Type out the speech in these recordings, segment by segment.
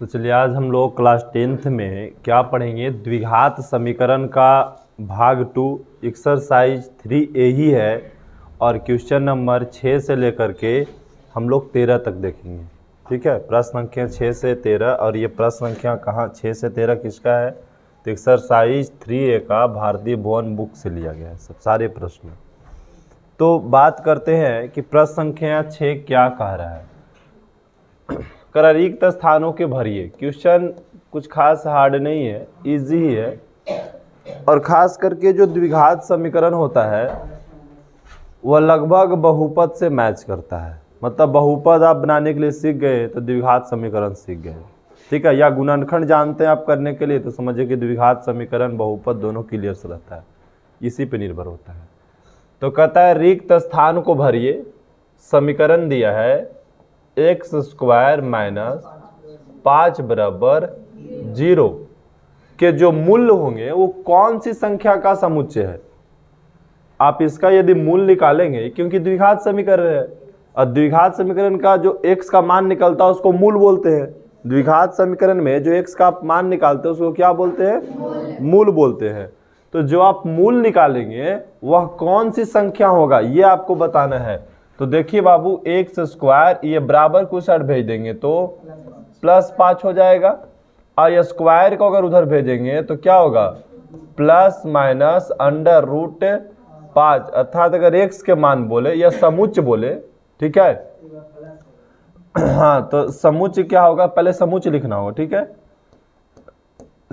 तो चलिए आज हम लोग क्लास 10th में क्या पढ़ेंगे, द्विघात समीकरण का भाग 2 एक्सरसाइज 3A ही है और क्वेश्चन नंबर 6 से लेकर के हम लोग 13 तक देखेंगे। ठीक है, प्रश्न संख्या 6 से 13 और ये प्रश्न संख्या कहाँ 6 से 13 किसका है, तो एक्सरसाइज 3A का भारतीय भवन बुक से लिया गया है सब सारे प्रश्न। तो बात करते हैं कि प्रश्न संख्या 6 क्या कह रहा है। कर रिक्त स्थानों के भरिए। क्वेश्चन कुछ खास हार्ड नहीं है, इजी ही है और खास करके जो द्विघात समीकरण होता है वह लगभग बहुपद से मैच करता है। मतलब बहुपद आप बनाने के लिए सीख गए तो द्विघात समीकरण सीख गए। ठीक है, या गुणनखंड जानते हैं आप करने के लिए तो समझिए कि द्विघात समीकरण बहुपद दोनों क्लियर से रहता है, इसी पे निर्भर होता है। तो कहता है रिक्त स्थान को भरिए। समीकरण दिया है x² - 5 = 0 के जो मूल्य होंगे वो कौन सी संख्या का समुच्चय है। आप इसका यदि मूल्य निकालेंगे, क्योंकि द्विघात समीकरण है और द्विघात समीकरण का जो x का मान निकलता है उसको मूल बोलते हैं। द्विघात समीकरण में जो x का मान निकालते हैं उसको क्या बोलते हैं, मूल बोलते हैं। तो जो आप मूल निकालेंगे वह कौन सी संख्या होगा ये आपको बताना है। तो देखिए बाबू, x² ये बराबर को साइड भेज देंगे तो +5 हो जाएगा और ये स्क्वायर को अगर उधर भेजेंगे तो क्या होगा, ±√5। अर्थात अगर x के मान बोले या समुच्चय बोले, ठीक है। हाँ, तो समुच्चय क्या होगा, पहले समुच्चय लिखना होगा। ठीक है,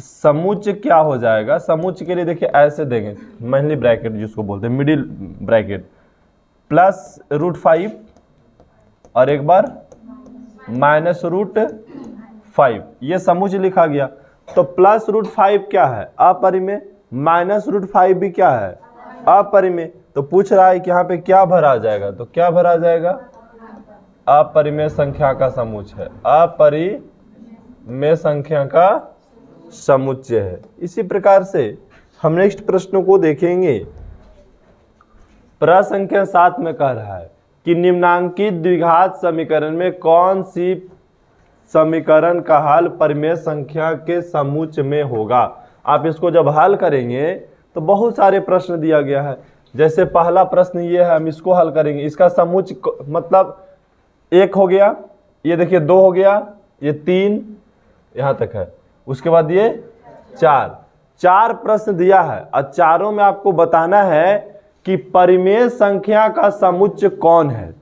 समुच्चय क्या हो जाएगा, समुच्चय के लिए देखिए ऐसे देंगे, मेनली ब्रैकेट जिसको बोलते हैं मिडिल ब्रैकेट, +√5 और एक बार -√5, ये समुच्चय लिखा गया। तो +√5 क्या है, अपरिमेय, -√5 भी क्या है, अपरिमेय। तो पूछ रहा है कि यहाँ पे क्या भरा जाएगा, तो क्या भरा जाएगा, अपरिमेय संख्या का समुच्चय है, अपरिमेय संख्या का समुच्चय है। इसी प्रकार से हम नेक्स्ट प्रश्नों को देखेंगे। प्रश्न संख्या 7 में कह रहा है कि निम्नांकित द्विघात समीकरण में कौन सी समीकरण का हल परिमेय संख्या के समुच्चय में होगा। आप इसको जब हल करेंगे तो बहुत सारे प्रश्न दिया गया है। जैसे पहला प्रश्न ये है, हम इसको हल करेंगे, इसका समुच्चय मतलब 1 हो गया, ये देखिए 2 हो गया, ये 3 यहाँ तक है, उसके बाद ये 4 प्रश्न दिया है और चारों में आपको बताना है कि परिमेय संख्या का समुच्चय कौन है।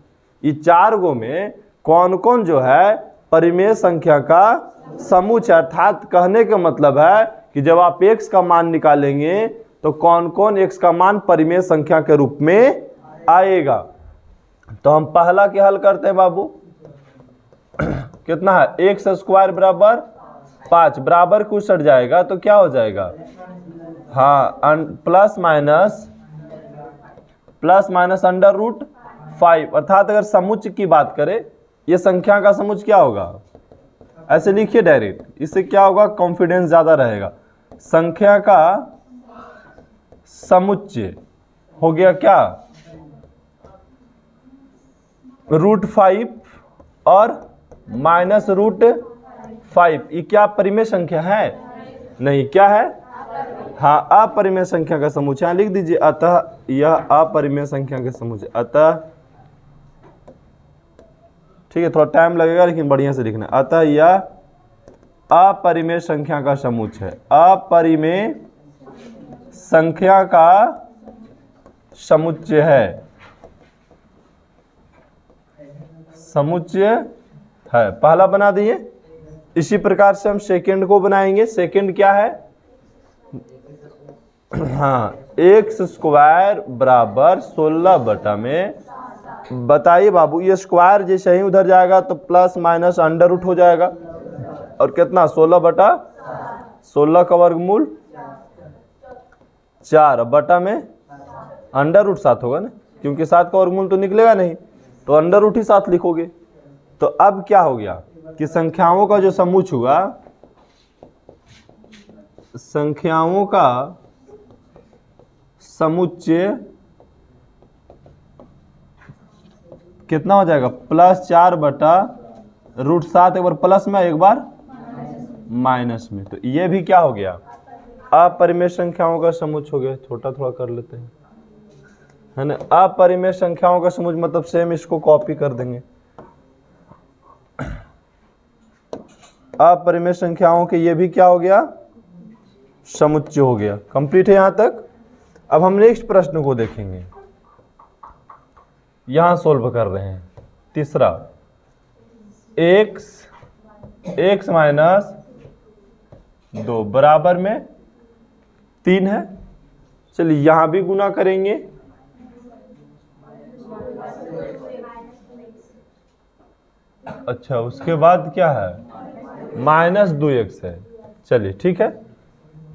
ये 4 गो में कौन कौन जो है परिमेय संख्या का समुच्चय, अर्थात कहने का मतलब है कि जब आप x का मान निकालेंगे तो कौन कौन x का मान परिमेय संख्या के रूप में आएगा। तो हम पहला के हल करते हैं बाबू। कितना है, x² = 5 बराबर को सट जाएगा तो क्या हो जाएगा, हाँ, ±√5। अर्थात अगर समुच्चय की बात करें, ये संख्या का समुच्चय क्या होगा, ऐसे लिखिए डायरेक्ट, इससे क्या होगा, कॉन्फिडेंस ज्यादा रहेगा। संख्या का समुच्चय हो गया क्या, √5 और -√5। ये क्या परिमेय संख्या है, नहीं, क्या है, हाँ, अपरिमेय संख्या का समुच्चय। यहाँ लिख दीजिए, अतः यह अपरिमेय संख्या के समुच्चय, अतः, ठीक है, थोड़ा टाइम लगेगा लेकिन बढ़िया से लिखना, अतः यह अपरिमेय संख्या का समुच्चय है, अपरिमेय संख्या का समुच्चय है, समुच्चय है। पहला बना दिए। इसी प्रकार से हम सेकंड को बनाएंगे। सेकंड क्या है, हाँ, x² = 16 बटा में, बताइए बाबू, ये स्क्वायर जैसे ही उधर जाएगा तो ±√, हो जाएगा और कितना, 16 बटा 16 का वर्गमूल 4 बटा में √7 होगा ना, क्योंकि 7 का वर्गमूल तो निकलेगा नहीं, तो √7 ही 7 लिखोगे। तो अब क्या हो गया कि संख्याओं का जो समुच्चय हुआ, संख्याओं का समुच्चय कितना हो जाएगा, +4 बटा √7, एक बार प्लस में एक बार माइनस में, तो ये भी क्या हो गया, अपरिमेय संख्याओं का समुच्चय हो गया। छोटा थोड़ा कर लेते हैं, है ना। अपरिमेय संख्याओं का समुच्चय मतलब सेम इसको कॉपी कर देंगे। अपरिमेय संख्याओं के ये भी क्या हो गया, समुच्चय हो गया। कंप्लीट है यहां तक। अब हम नेक्स्ट प्रश्न को देखेंगे, यहां सोल्व कर रहे हैं। तीसरा, x माइनस 2 बराबर में 3 है। चलिए यहां भी गुना करेंगे। अच्छा, उसके बाद क्या है, माइनस 2x है। चलिए ठीक है,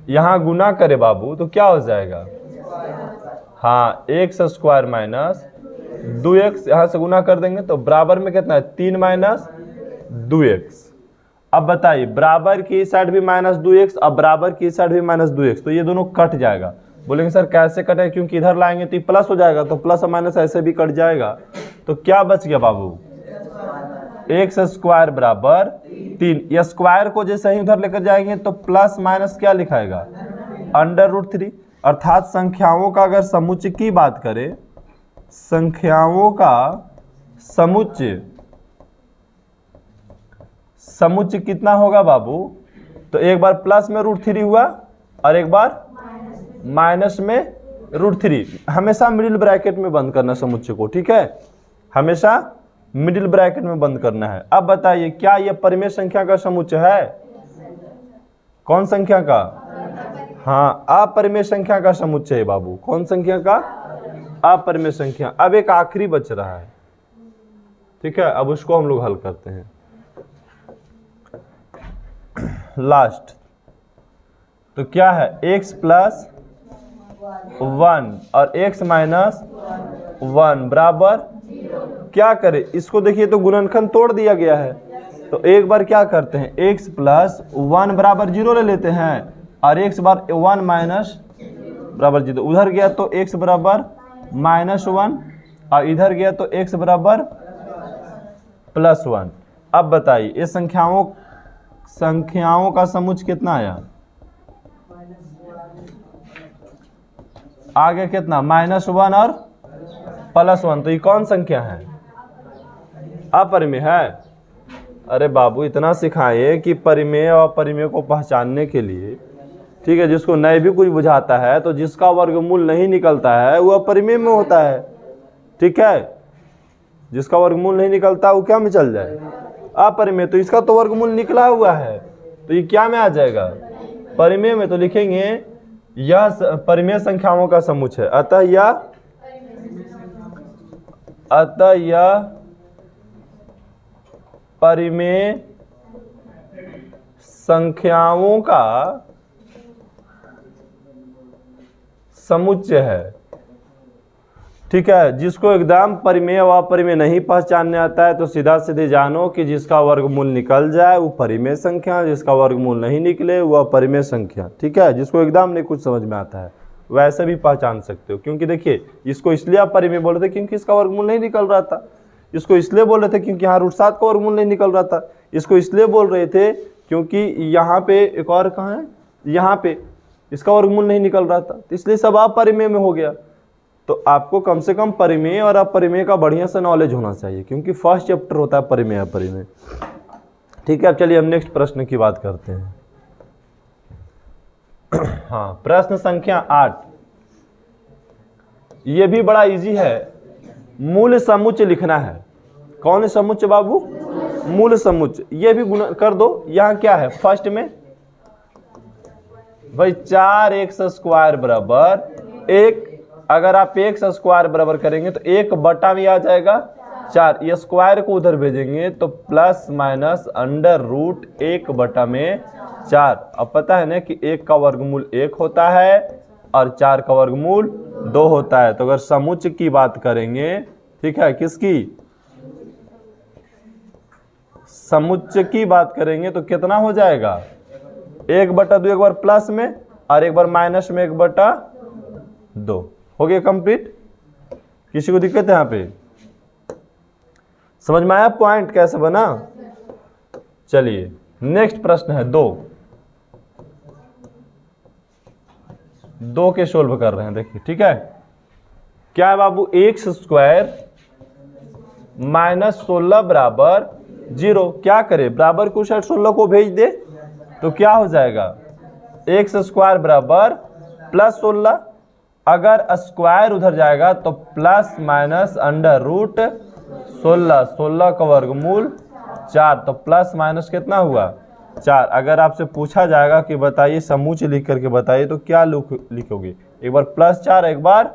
यहां गुना करे बाबू तो क्या हो जाएगा, हाँ एक्स स्क्वायर माइनस 2x, यहां से गुना कर देंगे तो बराबर में कितना है, 3 माइनस 2x। अब बताइए, बराबर की साइड भी माइनस 2x, अब बराबर की साइड भी माइनस 2x, तो ये दोनों कट जाएगा। बोलेंगे सर कैसे कटे, क्योंकि इधर लाएंगे तो ये प्लस हो जाएगा, तो प्लस और माइनस ऐसे भी कट जाएगा। तो क्या बच गया बाबू, एक्स स्क्वायर बराबर 3। ये स्क्वायर को जैसे ही उधर लेकर जाएंगे तो प्लस माइनस क्या लिखाएगा, √3। अर्थात संख्याओं का अगर समुच्चय की बात करें, संख्याओं का समुच्चय कितना होगा बाबू, तो एक बार प्लस में √3 हुआ और एक बार माइनस में √3। हमेशा मिडिल ब्रैकेट में बंद करना समुच्चय को, ठीक है, हमेशा मिडिल ब्रैकेट में बंद करना है। अब बताइए, क्या यह परिमेय संख्या का समुच्चय है, कौन संख्या का, हाँ अपरिमेय संख्या का समुच्चय है बाबू। कौन संख्या का, अपरिमेय संख्या। अब एक आखिरी बच रहा है, ठीक है, अब उसको हम लोग हल करते हैं। लास्ट तो क्या है, x प्लस 1 और x माइनस 1 बराबर, क्या करें इसको, देखिए तो गुणनखंड तोड़ दिया गया है, तो एक बार क्या करते हैं, x प्लस 1 बराबर 0 ले लेते हैं और x बार 1 माइनस बराबर 0, उधर गया तो x बराबर -1 और इधर गया तो x बराबर +1। अब बताइए ये संख्याओं का समुच्चय कितना आया, आगे कितना, -1 और +1, तो ये कौन संख्या है, अपरिमेय है। अरे बाबू इतना सिखाए कि परिमेय और अपरिमेय को पहचानने के लिए, ठीक है, जिसको नहीं भी कुछ बुझाता है तो जिसका वर्गमूल नहीं निकलता है वो अपरिमेय में होता है, ठीक है, जिसका वर्गमूल नहीं निकलता वो क्या में चल जाए, अपरिमेय। तो इसका तो वर्गमूल निकला हुआ है तो ये क्या में आ जाएगा, परिमेय में। तो लिखेंगे यह परिमेय संख्याओं का समुच्चय, अतः यह परिमेय संख्याओं का समुच्चय है, ठीक है। जिसको एकदम परिमेय व अपरिमेय नहीं पहचानने आता है तो सीधा सीधे जानो कि जिसका वर्गमूल निकल जाए वो परिमेय संख्या, जिसका वर्गमूल नहीं निकले वो अपरिमेय संख्या, ठीक है। जिसको एकदम नहीं कुछ समझ में आता है वैसे भी पहचान सकते हो, क्योंकि देखिए इसको इसलिए अपरिमेय बोल रहे थे क्योंकि इसका वर्गमूल नहीं निकल रहा था, इसको इसलिए बोल रहे थे क्योंकि यहाँ √7 का वर्गमूल नहीं निकल रहा था, इसको इसलिए बोल रहे थे क्योंकि यहाँ पे एक और कहाँ है, यहाँ पे इसका वर्गमूल नहीं निकल रहा था, तो इसलिए सब अपरिमेय में हो गया। तो आपको कम से कम परिमेय और अपरिमेय का बढ़िया से नॉलेज होना चाहिए, क्योंकि फर्स्ट चैप्टर होता है परिमेय अपरिमेय, ठीक है। अब चलिए हम नेक्स्ट प्रश्न की बात करते हैं। हाँ, प्रश्न संख्या 8, ये भी बड़ा इजी है। मूल समुच्चय लिखना है। कौन समुच्चय बाबू, मूल समुच्चय। ये भी गुणा कर दो। यहाँ क्या है, फर्स्ट में भाई 4x² बराबर 1, अगर आप x² बराबर करेंगे तो 1 बटा में आ जाएगा 4, ये स्क्वायर को उधर भेजेंगे तो प्लस माइनस √1 बटा में 4। अब पता है ना कि 1 का वर्गमूल 1 होता है और 4 का वर्गमूल 2 होता है। तो अगर समुच्चय की बात करेंगे, ठीक है, किसकी, समुच्चय की बात करेंगे तो कितना हो जाएगा, 1/2, एक बार प्लस में और एक बार माइनस में 1/2। हो गया कंप्लीट। किसी को दिक्कत है यहाँ पे, समझ में आया पॉइंट कैसे बना। चलिए नेक्स्ट प्रश्न है 2। 2 के सोल्व कर रहे हैं, देखिए ठीक है। क्या है बाबू, एक्स स्क्वायर माइनस 16 बराबर 0। क्या करें, बराबर को साइड 16 को भेज दे तो क्या हो जाएगा, एक्स स्क्वायर बराबर प्लस 16। अगर स्क्वायर उधर जाएगा तो प्लस माइनस अंडर रूट 16, 16 का वर्गमूल 4, तो प्लस माइनस कितना हुआ 4। अगर आपसे पूछा जाएगा कि बताइए समूच लिख करके बताइए तो क्या लिखोगे, एक बार +4 एक बार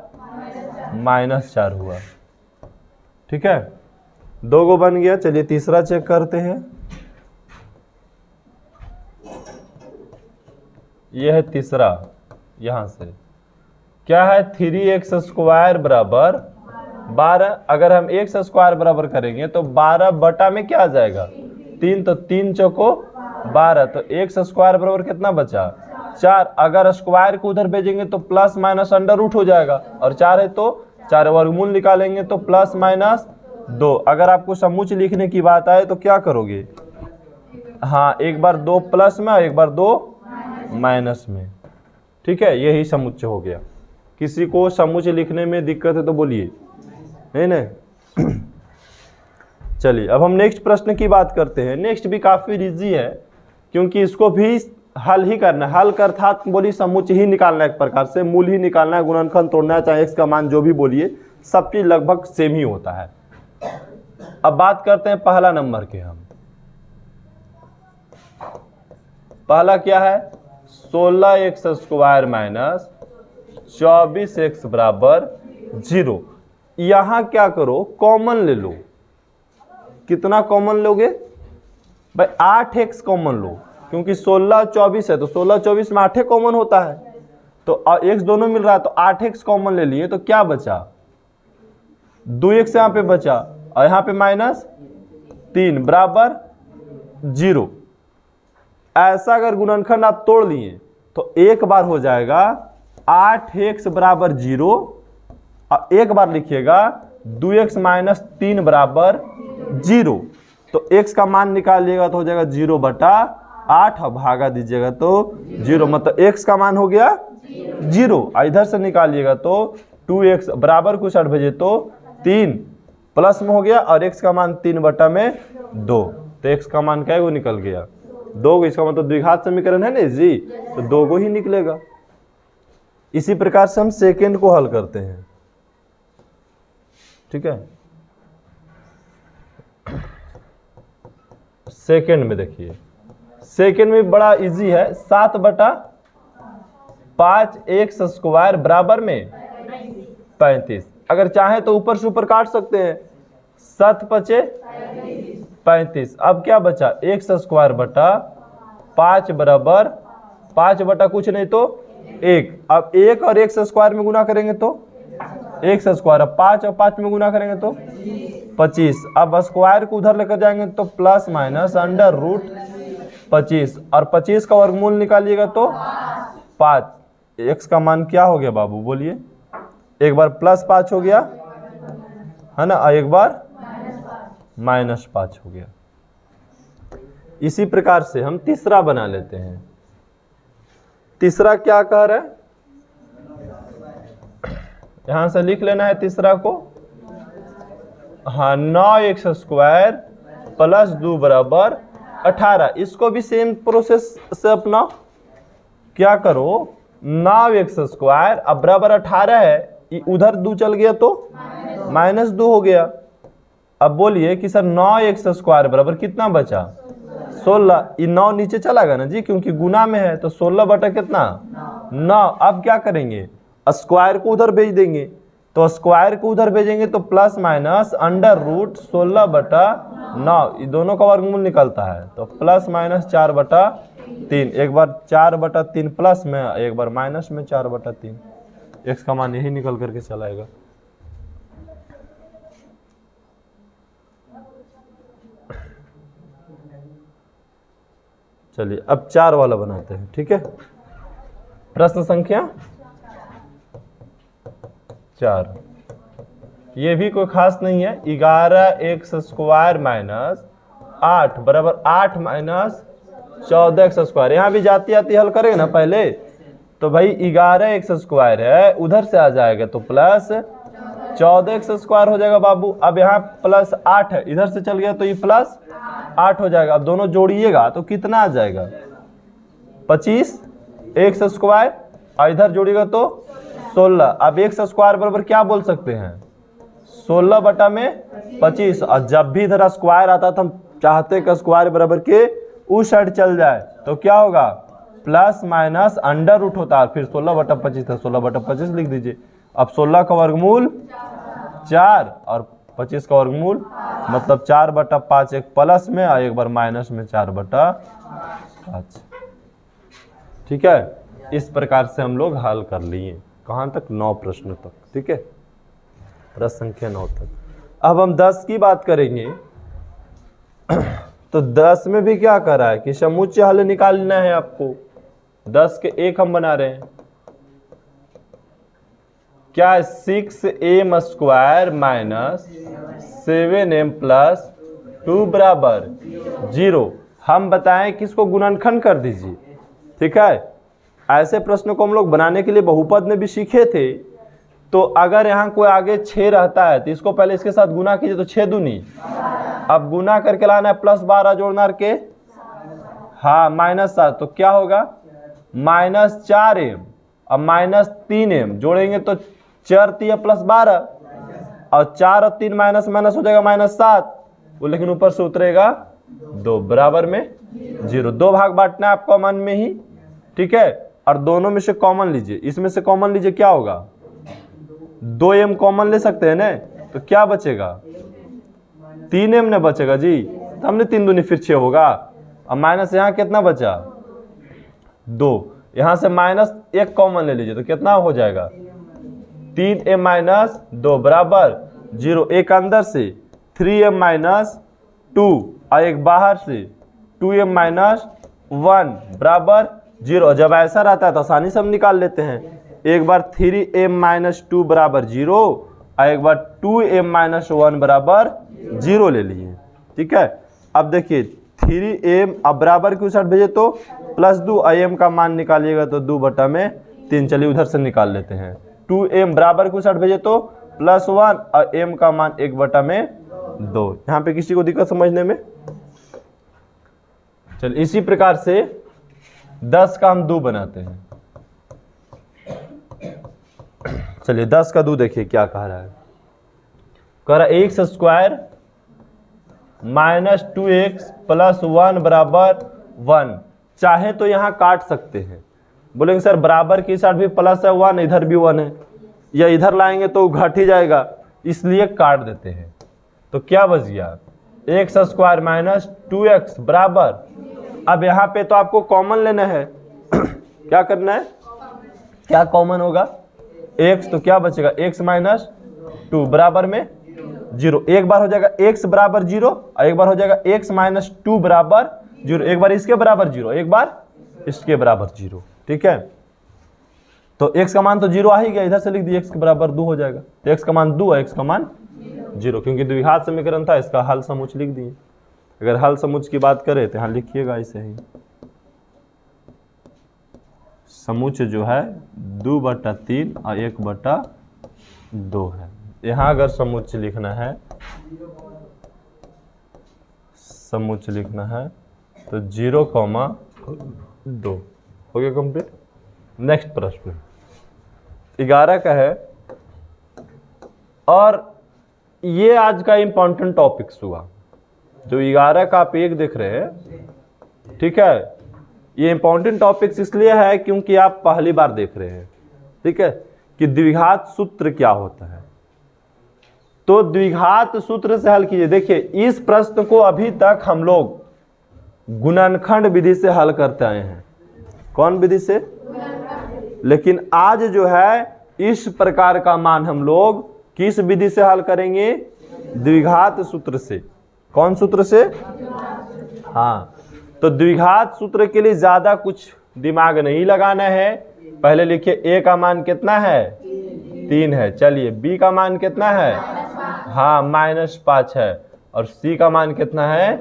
-4 हुआ। ठीक है, 2 गो बन गया। चलिए तीसरा चेक करते हैं। यह है तीसरा, यहां से क्या है 3x स्क्वायर बराबर 12। अगर हम एक्स स्क्वायर बराबर करेंगे तो 12 बटा में क्या आ जाएगा 3, तो 3 चौको 12, तो एक्स स्क्वायर बराबर कितना बचा 4। अगर स्क्वायर को उधर भेजेंगे तो प्लस माइनस अंडर रूट हो जाएगा, और 4 है तो 4 वर्गमूल निकालेंगे तो प्लस माइनस 2। अगर आपको समूच लिखने की बात आए तो क्या करोगे, हाँ एक बार 2 प्लस में और एक बार 2 माइनस में। ठीक है, यही समुच्चय हो गया। किसी को समुच्चय लिखने में दिक्कत है तो बोलिए, नहीं नहीं। चलिए अब हम नेक्स्ट प्रश्न की बात करते हैं। नेक्स्ट भी काफी इजी है, क्योंकि इसको भी हल ही करना है। हल कर था बोली समुच्चय ही निकालना है, एक प्रकार से मूल ही निकालना है, गुणनखंड तोड़ना है, चाहे एक्स का मान जो भी बोलिए, सब चीज लगभग सेम ही होता है। अब बात करते हैं पहला नंबर के। हम पहला क्या है 16x स्क्वायर माइनस 24x बराबर 0। यहां क्या करो, कॉमन ले लो। कितना कॉमन लोगे भाई, 8x कॉमन लो, क्योंकि 16 24 है तो 16 24 में 8 कॉमन होता है, तो x दोनों मिल रहा है तो 8x कॉमन ले लिए, तो क्या बचा 2x यहां पे बचा, और यहां पे -3 बराबर 0। ऐसा अगर गुणनखंड आप तोड़ लिए तो एक बार हो जाएगा 8x बराबर 0, और एक बार लिखिएगा 2x माइनस 3 बराबर 0। तो x का मान निकालिएगा तो हो जाएगा 0 बटा 8, और भागा दीजिएगा तो 0, मतलब x का मान हो गया 0। इधर से निकालिएगा तो 2x बराबर को साइड भेजे तो 3 प्लस में हो गया, और x का मान 3 बटा में 2, तो x का मान क्या वो निकल गया 2। इसका मतलब द्विघात समीकरण है ना जी, तो 2 को ही निकलेगा। इसी प्रकार से हम सेकेंड को हल करते हैं। ठीक है, सेकेंड में देखिए, सेकेंड में बड़ा इजी है। 7 बटा 5 एक्स स्क्वायर बराबर में 35। अगर चाहे तो ऊपर से ऊपर काट सकते हैं, 7 पचे 35। अब क्या बचा एक्स स्क्वायर बटा 5 बराबर 5 बटा कुछ नहीं तो 1। अब 1 और एक्स स्क्वायर में गुना करेंगे तो एक्स स्क्वायर, 5 और 5 में गुना करेंगे तो 25। अब स्क्वायर को उधर लेकर जाएंगे तो प्लस माइनस अंडर रूट 25, और 25 का वर्गमूल निकालिएगा तो 5। एक्स का मान क्या हो गया बाबू बोलिए, एक बार +5 हो गया है ना, और एक बार -5 हो गया। इसी प्रकार से हम तीसरा बना लेते हैं। तीसरा क्या कह रहा है, यहां से लिख लेना है तीसरा को, हाँ 9x स्क्वायर प्लस 2 बराबर 18। इसको भी सेम प्रोसेस से अपना क्या करो, 9x स्क्वायर अब बराबर 18 है, उधर 2 चल गया तो -2 हो गया। अब बोलिए कि सर 9x स्क्वायर बराबर कितना बचा 16। ये 9 नीचे चला गया ना जी, क्योंकि गुना में है, तो 16 बटा कितना 9। अब क्या करेंगे, स्क्वायर को उधर भेज देंगे, तो स्क्वायर को उधर भेजेंगे तो प्लस माइनस अंडर रूट 16 बटा 9, ये दोनों का वर्गमूल निकलता है, तो प्लस माइनस 4 बटा 3। एक बार 4 बटा 3 प्लस में, एक बार माइनस में 4 बटा 3। एक्स का मान यही निकल करके चलाएगा। चलिए अब 4 वाला बनाते हैं। ठीक है, प्रश्न संख्या 4। ये भी कोई खास नहीं है। 11x स्क्वायर माइनस 8 बराबर 8 माइनस 14x स्क्वायर। यहाँ भी जाती आती हल करेंगे ना पहले, तो भाई 11x² है, उधर से आ जाएगा तो प्लस 14x² हो जाएगा बाबू। अब यहाँ प्लस 8 है, इधर से चल गया तो ये प्लस 8 हो जाएगा। अब दोनों जोड़िएगा तो कितना आ जाएगा 25x², और इधर जोड़िएगा तो 16। अब x² बराबर क्या बोल सकते हैं 16/25। और जब भी इधर स्क्वायर आता तो हम चाहते कि स्क्वायर बराबर के उस साइड चल जाए, तो क्या होगा प्लस माइनस अंडर रूट होता है, फिर 16/25 था 16/25 लिख दीजिए। अब 16 का वर्गमूल 4 और 25 का वर्गमूल मतलब 4/5, एक प्लस में और एक बार माइनस में 4/5। ठीक है, इस प्रकार से हम लोग हल कर लिए कहाँ तक 9 प्रश्न तक। ठीक है, प्रश्न संख्या 9 तक। अब हम 10 की बात करेंगे। तो 10 में भी क्या कर रहा है कि समुच्चय हल निकालना है आपको। 10 के एक हम बना रहे हैं, क्या 6m² माइनस 7m प्लस 2 बराबर 0। हम बताएं कि इसको गुणनखंड कर दीजिए। ठीक है, ऐसे प्रश्नों को हम लोग बनाने के लिए बहुपद में भी सीखे थे। तो अगर यहाँ कोई आगे 6 रहता है तो इसको पहले इसके साथ गुना कीजिए तो 6 दूनी, अब गुना करके लाना है प्लस 12 जोड़ना के, हाँ -7, तो क्या होगा -4m और -3m जोड़ेंगे तो 4 3 प्लस 12 और 4 और 3 माइनस माइनस हो जाएगा -7, वो लेकिन ऊपर से उतरेगा 2 बराबर में 0। 2 भाग बांटना है आपको मन में ही। ठीक है, और दोनों में से कॉमन लीजिए, इसमें से कॉमन लीजिए, क्या होगा 2m कॉमन ले सकते हैं ना, तो क्या बचेगा 3m ने बचेगा जी। तो हमने 3 दूनी फिर 6 होगा, और माइनस यहाँ कितना बचा 2, यहाँ से -1 कॉमन ले लीजिए तो कितना हो जाएगा 3m माइनस 2 बराबर 0। एक अंदर से 3m माइनस 2 और एक बाहर से 2m माइनस 1 बराबर 0। जब ऐसा रहता है तो आसानी से हम निकाल लेते हैं। एक बार 3m माइनस 2 बराबर 0 और एक बार 2m माइनस 1 बराबर 0 ले लिए। ठीक है, अब देखिए 3m अब बराबर की उस साइड भेजे तो +2 और m का मान निकालिएगा तो 2/3। चलिए उधर से निकाल लेते हैं। 2m बराबर की उस साइड भेजे तो +1 और m का मान 1/2। यहाँ पे किसी को दिक्कत समझने में? चलिए इसी प्रकार से 10 का हम 2 बनाते हैं। चलिए 10 का 2 देखिए क्या कह रहा है। कह रहा है x² माइनस 2x प्लस 1 बराबर 1। चाहे तो यहाँ काट सकते हैं, बोलेंगे सर बराबर की साइड भी प्लस है 1, इधर भी 1 है, या इधर लाएंगे तो घट ही जाएगा, इसलिए काट देते हैं। तो क्या बच गया x² माइनस 2x बराबर, अब यहाँ पे तो आपको कॉमन लेना है। क्या करना है, क्या कॉमन होगा x, तो क्या बचेगा x माइनस 2 बराबर में 0। एक बार हो जाएगा x बराबर 0 और एक बार हो जाएगा x माइनस 2 बराबर 0। एक बार इसके बराबर 0, एक बार इसके बराबर 0। ठीक है, तो x का मान तो 0 आ ही गया, इधर से लिख दिए x के बराबर 2 हो जाएगा। तो x का मान 2 है, x का मान 0, क्योंकि द्विघात समीकरण था, इसका हल समुच्च लिख दिए। अगर हल समुच्च की बात करें तो यहाँ लिखिएगा ऐसे ही, समुच्च जो है 2/3 और 1/2 है। यहाँ अगर समुच्च लिखना है, समुच्च लिखना है तो 0,2 हो गया कंप्लीट। नेक्स्ट प्रश्न 11 का है, और ये आज का इंपॉर्टेंट टॉपिक्स हुआ जो 11 का आप एक देख रहे हैं। ठीक है, ये इंपॉर्टेंट टॉपिक्स इसलिए है क्योंकि आप पहली बार देख रहे हैं। ठीक है, कि द्विघात सूत्र क्या होता है, तो द्विघात सूत्र से हल कीजिए। देखिए इस प्रश्न को अभी तक हम लोग गुणनखंड विधि से हल करते आए हैं। कौन विधि से? लेकिन आज जो है इस प्रकार का मान हम लोग किस विधि से हल करेंगे? द्विघात सूत्र से। कौन सूत्र से? हाँ, तो द्विघात सूत्र के लिए ज्यादा कुछ दिमाग नहीं लगाना है। पहले लिखिए a का मान कितना है 3 है। चलिए b का मान कितना है, हाँ -5 है, और c का मान कितना है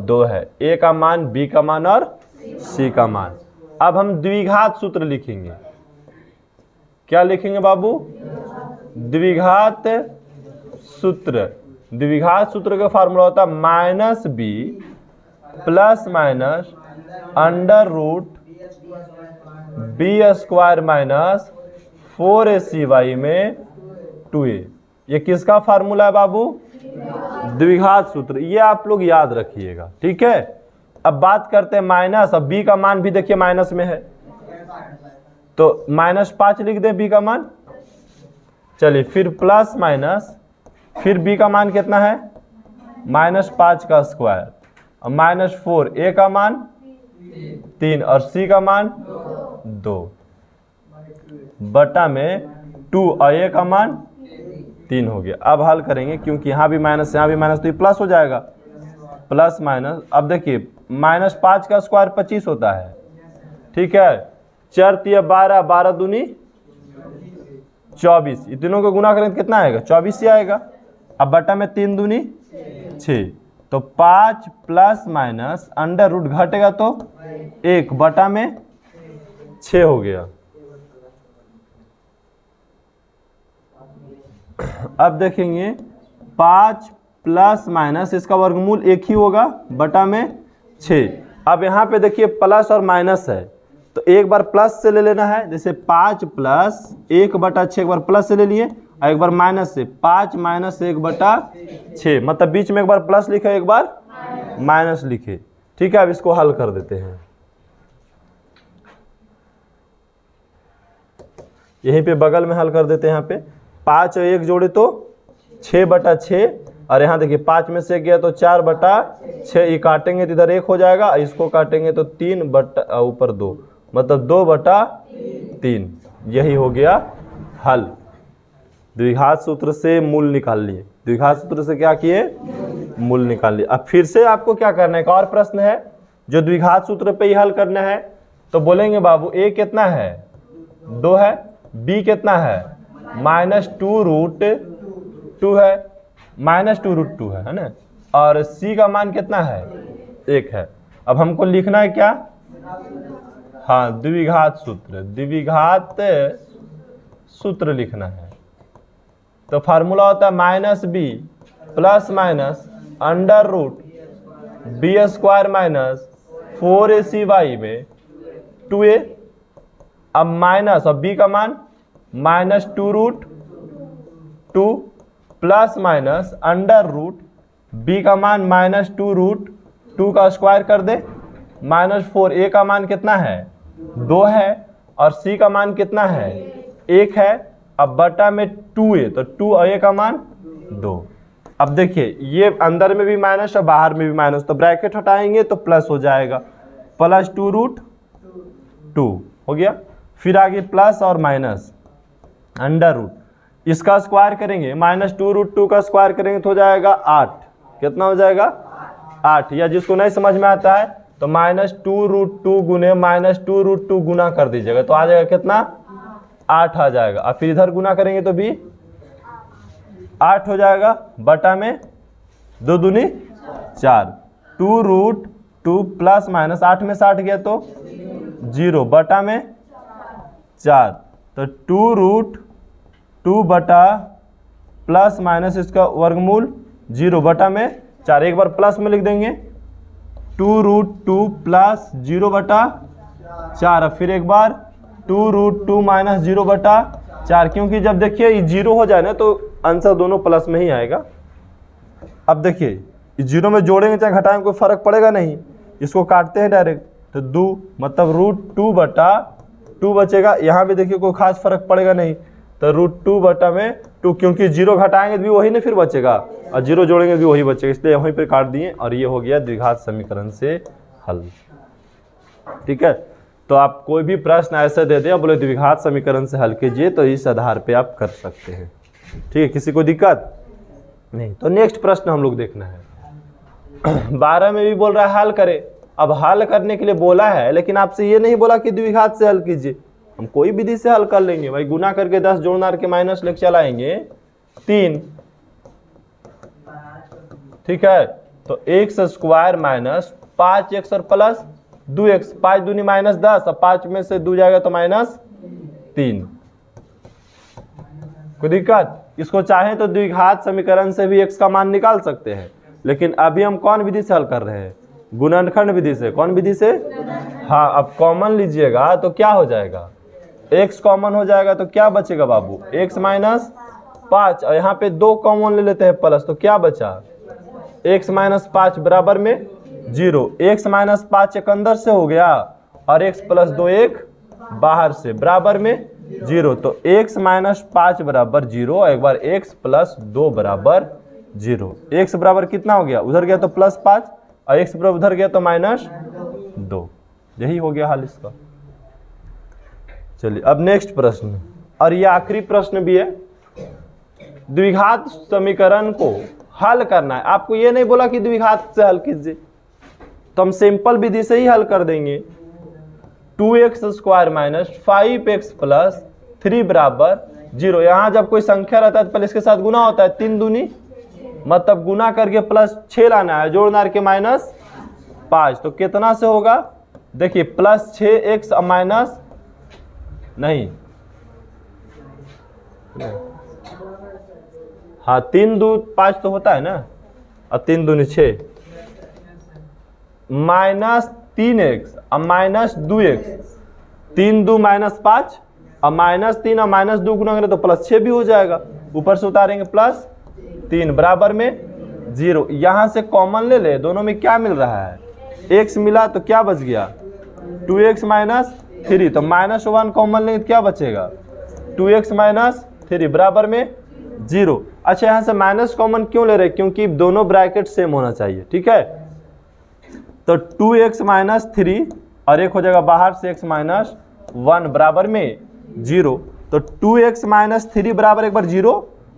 2 है। a का मान, b का मान और c का मान। अब हम द्विघात सूत्र लिखेंगे। क्या लिखेंगे बाबू? द्विघात सूत्र। द्विघात सूत्र का फार्मूला होता है minus b plus minus under root b square minus 4ac में 2a। ये किसका फार्मूला है बाबू? द्विघात सूत्र। ये आप लोग याद रखिएगा, ठीक है। अब बात करते हैं माइनस। अब b का मान भी देखिए माइनस में है, तो -5 लिख दें b का मान। चलिए फिर प्लस माइनस, फिर b का मान कितना है? -5 का स्क्वायर और -4, a का मान 3 और c का मान 2 बटा में 2 और a का मान 3 हो गया। अब हल करेंगे, क्योंकि यहाँ भी माइनस यहाँ भी माइनस, तो ये प्लस हो जाएगा। प्लस माइनस, अब देखिए -5 का स्क्वायर 25 होता है, ठीक है। 4 तिया 12, 12 दूनी 24, इन तीनों को गुना करें तो कितना आएगा? 24 ही आएगा। अब बटा में 3 दूनी 6, तो 5 प्लस माइनस अंडर रूट घटेगा तो 1 बटा में 6 हो गया। अब देखेंगे 5 प्लस माइनस इसका वर्गमूल 1 ही होगा बटा में 6। अब यहाँ पे देखिए प्लस और माइनस है, तो एक बार प्लस से ले लेना है। जैसे 5 प्लस 1 बटा 6 एक बार प्लस से ले लिए और एक बार माइनस से, 5 माइनस 1 बटा 6, मतलब बीच में एक बार प्लस लिखे एक बार माइनस लिखे, ठीक है। अब इसको हल कर देते हैं। यहीं पे बगल में हल कर देते हैं। यहाँ पे 5 और 1 जोड़े तो 6 बटा 6, और यहाँ देखिए 5 में से गया तो 4 बटा 6, ये काटेंगे तो इधर 1 हो जाएगा, इसको काटेंगे तो 3 बटा ऊपर 2, मतलब 2 बटा 3। यही हो गया हल। द्विघात सूत्र से मूल निकाल लिए। द्विघात सूत्र से क्या किए? मूल निकाल लिए। अब फिर से आपको क्या करना है? एक और प्रश्न है जो द्विघात सूत्र पे ही हल करना है। तो बोलेंगे बाबू a कितना है? 2 है। b कितना है? -2√2 है, -2√2 है ना। और c का मान कितना है? 1 है। अब हमको लिखना है क्या? हाँ, द्विघात सूत्र। द्विघात सूत्र लिखना है। तो फार्मूला होता है -b plus minus under root b square minus 4ac में 2a। अब माइनस, अब b का मान -2√2 plus minus under root b का मान -2√2 का स्क्वायर कर दे, -4। a का मान कितना है? 2 है, और c का मान कितना है? 1 है। अब बटा में 2a, तो 2 और a का मान 2। अब देखिए ये अंदर में भी माइनस और बाहर में भी माइनस, तो ब्रैकेट हटाएंगे तो प्लस हो जाएगा, +2√2 हो गया। फिर आगे प्लस और माइनस अंडर रूट, इसका स्क्वायर करेंगे, -2√2 का स्क्वायर करेंगे तो हो जाएगा 8। कितना हो जाएगा? 8। या जिसको नहीं समझ में आता है तो -2√2 गुने -2√2 गुना कर दीजिएगा, तो आ जाएगा कितना? 8 आ जाएगा। और फिर इधर गुना करेंगे तो भी 8 हो जाएगा, बटा में 2 दूनी 4, 2√2 प्लस माइनस 8 में 60 गया तो 0 बटा में 4, तो 2√2 बटा प्लस माइनस इसका वर्गमूल 0 बटा में 4। एक बार प्लस में लिख देंगे, 2√2 प्लस 0 बटा 4, और फिर एक बार 2√2 माइनस 0 बटा 4, क्योंकि जब देखिए ये 0 हो जाए ना तो आंसर दोनों प्लस में ही आएगा। अब देखिए इस 0 में जोड़ेंगे चाहे घटाएंगे कोई फर्क पड़ेगा नहीं, इसको काटते हैं डायरेक्ट, तो 2 मतलब √2 बटा 2 बचेगा। यहाँ भी देखिए कोई खास फर्क पड़ेगा नहीं, तो √2 बटा में 2, क्योंकि 0 घटाएंगे तो भी वही ना फिर बचेगा, और 0 जोड़ेंगे भी वही बचेगा, इसलिए वहीं पर काट दिए। और ये हो गया द्विघात समीकरण से हल। ठीक है, तो आप कोई भी प्रश्न ऐसे दे दें, बोले द्विघात समीकरण से हल कीजिए, तो इस आधार पे आप कर सकते हैं। ठीक है, किसी को दिक्कत नहीं। तो नेक्स्ट प्रश्न हम लोग देखना है। 12 में भी बोल रहा है हल करें। अब हल करने के लिए बोला है, लेकिन आपसे ये नहीं बोला कि द्विघात से हल कीजिए। हम कोई विधि से हल कर लेंगे भाई, गुना करके 10 जोड़ना के माइनस लेके चलाएंगे 3। ठीक है, तो x स्क्वायर माइनस 5x और प्लस 2x, 5 दूनी -10, और 5 में से 2 जाएगा तो -3। कोई दिक्कत? इसको चाहे तो द्विघात समीकरण से भी x का मान निकाल सकते हैं, लेकिन अभी हम कौन विधि से हल कर रहे हैं? गुणनखंड विधि से। कौन विधि से? हाँ, अब कॉमन लीजिएगा तो क्या हो जाएगा? x कॉमन हो जाएगा तो क्या बचेगा बाबू? x माइनस 5, और यहाँ पे 2 कॉमन ले लेते हैं प्लस, तो क्या बचा? x माइनस 5 बराबर में 0। x माइनस 5 एक अंदर से हो गया और x प्लस 2 एक बाहर से, बराबर में 0। तो x माइनस 5 बराबर 0, और एक बार x प्लस 2 बराबर 0। x बराबर कितना हो गया? उधर गया तो प्लस 5, और x बराबर उधर गया तो माइनस 2। यही हो गया हल इसका। चलिए अब नेक्स्ट प्रश्न, और ये आखिरी प्रश्न भी है। द्विघात समीकरण को हल करना है। आपको ये नहीं बोला कि द्विघात से हल कीजिए, तो हम सिंपल विधि से ही हल कर देंगे। 2x² माइनस 5x प्लस 3 बराबर 0। यहाँ जब कोई संख्या रहता है तो पहले इसके साथ गुना होता है, 3 दूनी मतलब गुना करके प्लस 6 लाना है, जोड़ना के माइनस 5। तो कितना से होगा? देखिए प्लस 6x माइनस नहीं, हाँ 3 2 5 तो होता है ना, और 3 दूनी 6 माइनस 3x और माइनस 2x, 3 2 माइनस 5 और माइनस 3 और माइनस 2 गुना करें तो प्लस 6 भी हो जाएगा। ऊपर से उतारेंगे प्लस 3 बराबर में 0। यहाँ से कॉमन ले ले, दोनों में क्या मिल रहा है? x मिला तो क्या बच गया? 2x minus 3। तो माइनस 1 कॉमन लेंगे तो क्या बचेगा? 2x माइनस 3 बराबर में 0। अच्छा, यहाँ से माइनस कॉमन क्यों ले रहे? क्योंकि दोनों ब्रैकेट सेम होना चाहिए, ठीक है। तो 2x माइनस 3 और एक हो जाएगा बाहर से x माइनस 1 बराबर में 0। तो 2x माइनस 3 बराबर एक बार 0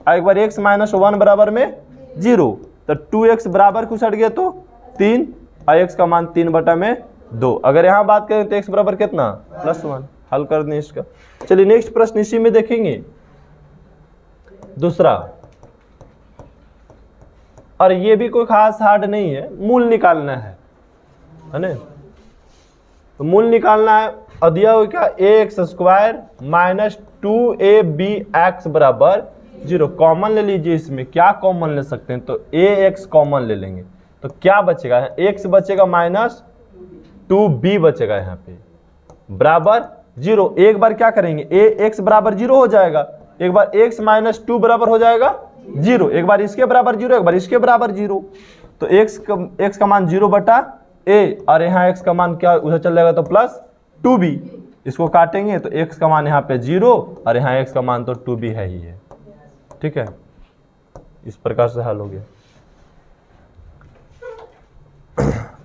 और एक बार x माइनस 1 बराबर में 0। तो 2x बराबर कुछ हट गया तो 3 और x का मान 3/2। अगर यहाँ बात करें तो x बराबर कितना? +1। हल कर दें इसका। चलिए नेक्स्ट प्रश्न इसी में देखेंगे, दूसरा। और ये भी कोई खास हार्ड नहीं है, मूल निकालना है ना। तो मूल निकालना है, और दिया हुआ क्या? ax² माइनस 2abx बराबर 0। कॉमन ले लीजिए, इसमें क्या कॉमन ले सकते हैं? तो ax कॉमन ले लेंगे तो क्या बचेगा? x बचेगा माइनस 2b बचेगा यहाँ पे, बराबर 0। एक बार क्या करेंगे? ax बराबर 0 हो जाएगा, एक बार x माइनस 2 बराबर हो जाएगा 0, एक बार इसके बराबर 0, एक बार इसके बराबर 0। तो x का मान 0/a, और यहाँ x का मान क्या उधर चल जाएगा तो प्लस 2b। इसको काटेंगे तो x का मान यहाँ पे 0 और यहाँ x का मान तो 2b है ही है, ठीक है। इस प्रकार से हल हो गया।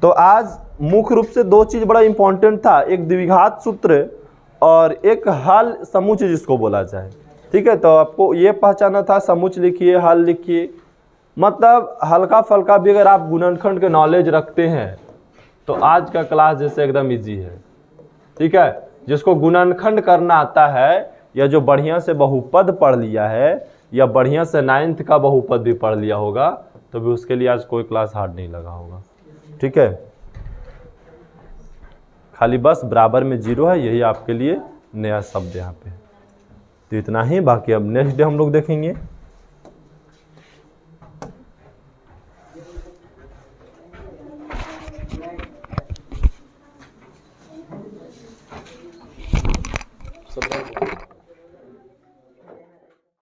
तो आज मुख्य रूप से 2 चीज बड़ा इंपॉर्टेंट था, एक द्विघात सूत्र और एक हल समुच्च जिसको बोला जाए, ठीक है। तो आपको ये पहचाना था, समुच्च लिखिए, हल लिखिए। मतलब हल्का फल्का भी अगर आप गुणनखंड के नॉलेज रखते हैं तो आज का क्लास जैसे एकदम इजी है, ठीक है। जिसको गुणनखंड करना आता है, या जो बढ़िया से बहुपद पढ़ लिया है, या बढ़िया से 9th का बहुपद भी पढ़ लिया होगा, तो भी उसके लिए आज कोई क्लास हार्ड नहीं लगा होगा, ठीक है। खाली बस बराबर में 0 है, यही आपके लिए नया शब्द यहाँ पे। तो इतना ही, बाकी अब नेक्स्ट डे हम लोग देखेंगे। सब